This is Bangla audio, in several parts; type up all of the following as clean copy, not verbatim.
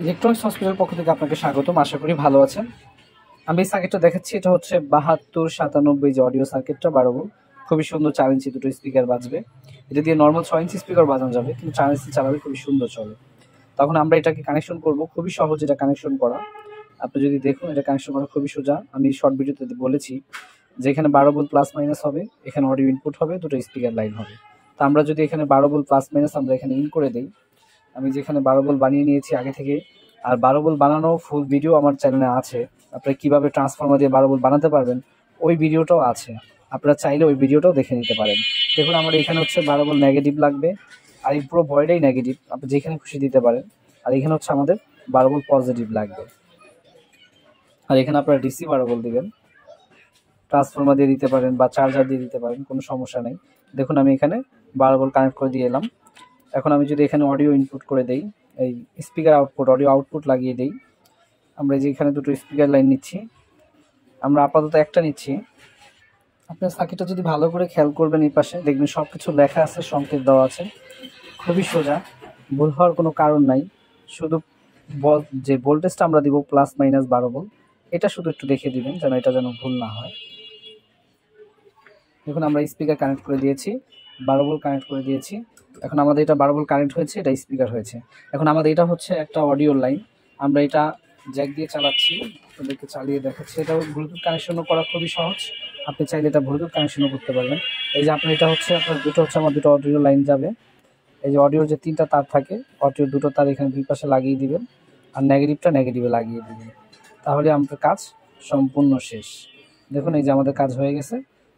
ইলেকট্রনিক্স হসপিটালের পক্ষ থেকে আপনাকে স্বাগতম। আশা করি ভালো আছেন। আমি এই সার্কিটটা দেখাচ্ছি, এটা হচ্ছে 7297 যে অডিও সার্কিটটা 12 ভোল্ট, খুবই সুন্দর। 4 ইঞ্চি দুটো স্পিকার বাজবে। এটা দিয়ে নর্মাল 6 ইঞ্চি স্পিকার বাজানো যাবে, কিন্তু 4 ইঞ্চি চালালে খুবই সুন্দর চলে। তখন আমরা এটাকে কানেকশন করব, খুবই সহজ এটা কানেকশন করা। আপনি যদি দেখুন, এটা কানেকশন করা খুবই সোজা। আমি শর্ট ভিডিওতে বলেছি যে এখানে 12 ভোল্ট প্লাস মাইনাস হবে, এখানে অডিও ইনপুট হবে, দুটো স্পিকার লাইন হবে। তা আমরা যদি এখানে 12 ভোল্ট প্লাস মাইনাস আমরা এখানে ইন করে দেই, আমি যেখানে 12 ভোল্ট বানিয়ে নিয়েছি আগে থেকে, আর 12 ভোল্ট বানানো ফুল ভিডিও আমার চ্যানেলে আছে। আপনারা কিভাবে ট্রান্সফর্মার দিয়ে 12 ভোল্ট বানাতে পারবেন ওই ভিডিওটাও আছে, আপনারা চাইলে ওই ভিডিওটাও দেখে নিতে পারেন। দেখুন আমার এখানে হচ্ছে 12 ভোল্ট নেগেটিভ লাগবে, আর এই পুরো বডিটাই নেগেটিভ, আপনি যেখানে খুশি দিতে পারেন। আর এখানে হচ্ছে আমাদের 12 ভোল্ট পজিটিভ লাগবে, আর এখানে আপনারা ডিসি 12 ভোল্ট দিবেন। ট্রান্সফর্মার দিয়ে দিতে পারেন বা চার্জার দিয়ে দিতে পারেন, কোনো সমস্যা নেই। দেখুন আমি এখানে 12 ভোল্ট কানেক্ট করে দিয়ে এলাম। এখন আমি যদি এখানে অডিও ইনপুট করে দেই, এই স্পিকার আউটপুট অডিও আউটপুট লাগিয়ে দেই, আমরা যে এখানে দুটো স্পিকার লাইন নিচ্ছি, আমরা আপাতত একটা নিচ্ছি। আপনার সার্কিটটা যদি ভালো করে খেয়াল করবেন, এই পাশে দেখবেন সব কিছু লেখা আছে, সংকেত দেওয়া আছে, খুবই সোজা, ভুল হওয়ার কোনো কারণ নাই। শুধু যে ভোল্টেজটা আমরা দিব প্লাস মাইনাস 12 ভোল্ট, এটা শুধু একটু দেখে দিবেন যেন এটা যেন ভুল না হয়। দেখুন আমরা স্পিকার কানেক্ট করে দিয়েছি, 12 ভোল্ট কানেক্ট করে দিয়েছি। এখন আমাদের এটা 12 ভোল্ট কানেক্ট হয়েছে, এটা স্পিকার হয়েছে। এখন আমাদের এটা হচ্ছে একটা অডিও লাইন, আমরা এটা জ্যাক দিয়ে চালাচ্ছি, আপনাদেরকে চালিয়ে দেখাচ্ছি। এটাও ব্লুটুথ কানেকশনও করা খুবই সহজ, আপনি চাইলে এটা ব্লুটুথ কানেকশনও করতে পারবেন। এই যে আপনার এটা হচ্ছে আপনার দুটো হচ্ছে আমার দুটো অডিও লাইন যাবে। এই যে অডিওর যে 3টা তার থাকে, অডিওর দুটো তার এখানে দুই পাশে লাগিয়ে দিবেন, আর নেগেটিভটা নেগেটিভে লাগিয়ে দিবেন, তাহলে আমাদের কাজ সম্পূর্ণ শেষ। দেখুন এই যে আমাদের কাজ হয়ে গেছে।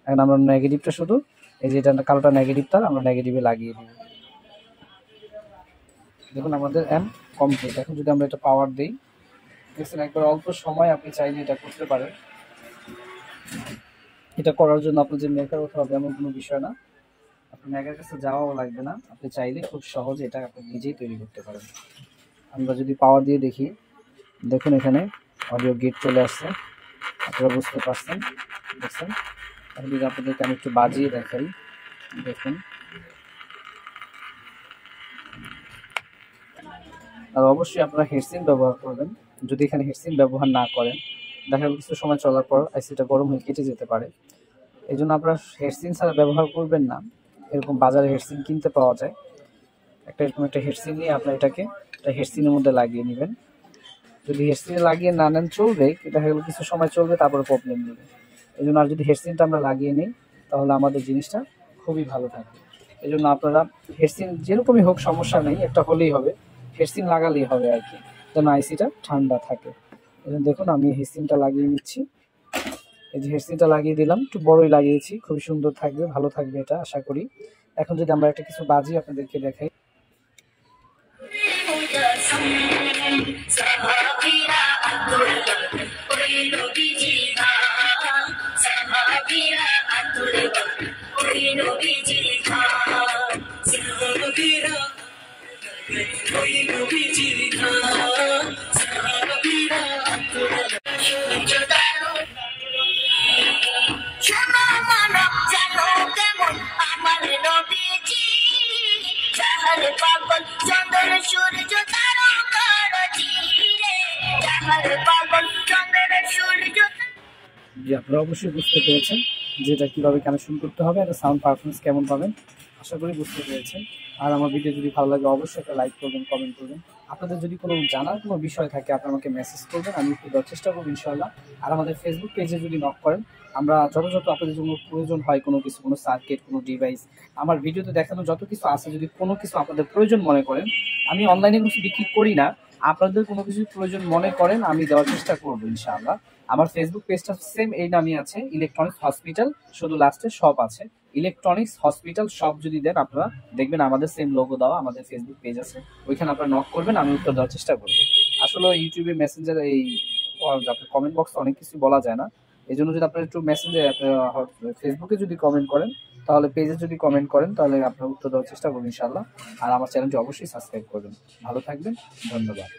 এখন আমরা নেগেটিভটা শুধু এই যে এটা কালোটা নেগেটিভ তার আমরা নেগেটিভে লাগিয়ে দিব। দেখুন আমাদের এম কমপ্লিট। এখন যদি আমরা এটা পাওয়ার দিই, দেখছেন একবার অল্প সময় আপনি চাইলে এটা করতে পারেন। এটা করার জন্য আপনার যে মেকার হতে হবে এমন কোনো বিষয় না, আপনার মেকার কাছে যাওয়াও লাগবে না, আপনি চাইলে খুব সহজে এটা আপনি নিজেই তৈরি করতে পারেন। আমরা যদি পাওয়ার দিয়ে দেখি, দেখুন এখানে অডিও গেট চলে আসছে, আপনারা বুঝতে পারছেন, দেখছেন। আমি যদি আপনাদেরকে আমি একটু বাজিয়ে দেখাই, দেখুন। আর অবশ্যই আপনারা হেডসিন ব্যবহার করবেন। যদি এখানে হেডসিন ব্যবহার না করেন, দেখা গেল কিছু সময় চলার পর আইসিটা গরম হয়ে কেটে যেতে পারে। এই জন্য আপনারা হেডসিন ছাড়া ব্যবহার করবেন না। এরকম বাজারে হেডসিন কিনতে পাওয়া যায়, এরকম একটা হেডসিন নিয়ে আপনার এটাকে হেডসিনের মধ্যে লাগিয়ে নেবেন। যদি হেডসিনে লাগিয়ে না নেন চলবে, দেখা গেল কিছু সময় চলবে, তারপরে প্রবলেম নেবে। এই জন্য আর যদি হেডসিনটা আমরা লাগিয়ে নিই, তাহলে আমাদের জিনিসটা খুবই ভালো থাকবে। এই জন্য আপনারা হেডসিন যেরকমই হোক সমস্যা নেই, একটা হলেই হবে, হেডসিন লাগালেই হবে আর কি, যেন আইসিটা ঠান্ডা থাকে। এই জন্য দেখুন আমি হেডসিনটা লাগিয়ে নিচ্ছি। এই যে হেডসিনটা লাগিয়ে দিলাম, একটু বড়ই লাগিয়েছি, খুবই সুন্দর থাকবে, ভালো থাকবে এটা আশা করি। এখন যদি আমরা একটা কিছু বাজি আপনাদেরকে দেখাই, যে আপনারা অবশ্যই বুঝতে পেরেছেন যে এটা কীভাবে কানেকশন করতে হবে, একটা সাউন্ড পারফরমেন্স কেমন পাবেন, আশা করি বুঝতে পেরেছেন। আর আমার ভিডিও যদি ভালো লাগে অবশ্যই একটা লাইক করবেন, কমেন্ট করবেন। আপনাদের যদি কোনো জানার কোনো বিষয় থাকে আপনারা আমাকে মেসেজ করবেন, আমি একটু দেওয়ার চেষ্টা করবো ইনশাআল্লাহ। আর আমাদের ফেসবুক পেজে যদি নক করেন, আমরা যথাযথ আপনাদের জন্য প্রয়োজন হয় কোনো কিছু, কোনো সার্কিট, কোনো ডিভাইস, আমার ভিডিওতে দেখানো যত কিছু আছে, যদি কোনো কিছু আপনাদের প্রয়োজন মনে করেন, আমি অনলাইনে কিছু বিক্রি করি না, আপনাদের কোনো কিছু প্রয়োজন মনে করেন আমি দেওয়ার চেষ্টা করবো ইনশাআল্লাহ। আমার ফেসবুক পেজটা সেম এই নামই আছে, ইলেকট্রনিক্স হসপিটাল, শুধু লাস্টে শপ আছে, ইলেকট্রনিক্স হসপিটাল শপ যদি দেন আপনারা দেখবেন আমাদের সেম লোগো দেওয়া আমাদের ফেসবুক পেজ আছে, ওইখানে আপনারা নক করবেন, আমি উত্তর দেওয়ার চেষ্টা করবো। আসলে ইউটিউবে মেসেঞ্জার এই আপনার কমেন্ট বক্স অনেক কিছু বলা যায় না, এই জন্য যদি আপনারা একটু মেসেঞ্জে ফেসবুকে যদি কমেন্ট করেন, তাহলে পেজে যদি কমেন্ট করেন, তাহলে আপনারা উত্তর দেওয়ার চেষ্টা করবেন ইনশাআল্লাহ। আর আমার চ্যানেলটি অবশ্যই সাবস্ক্রাইব করবেন। ভালো থাকবেন, ধন্যবাদ।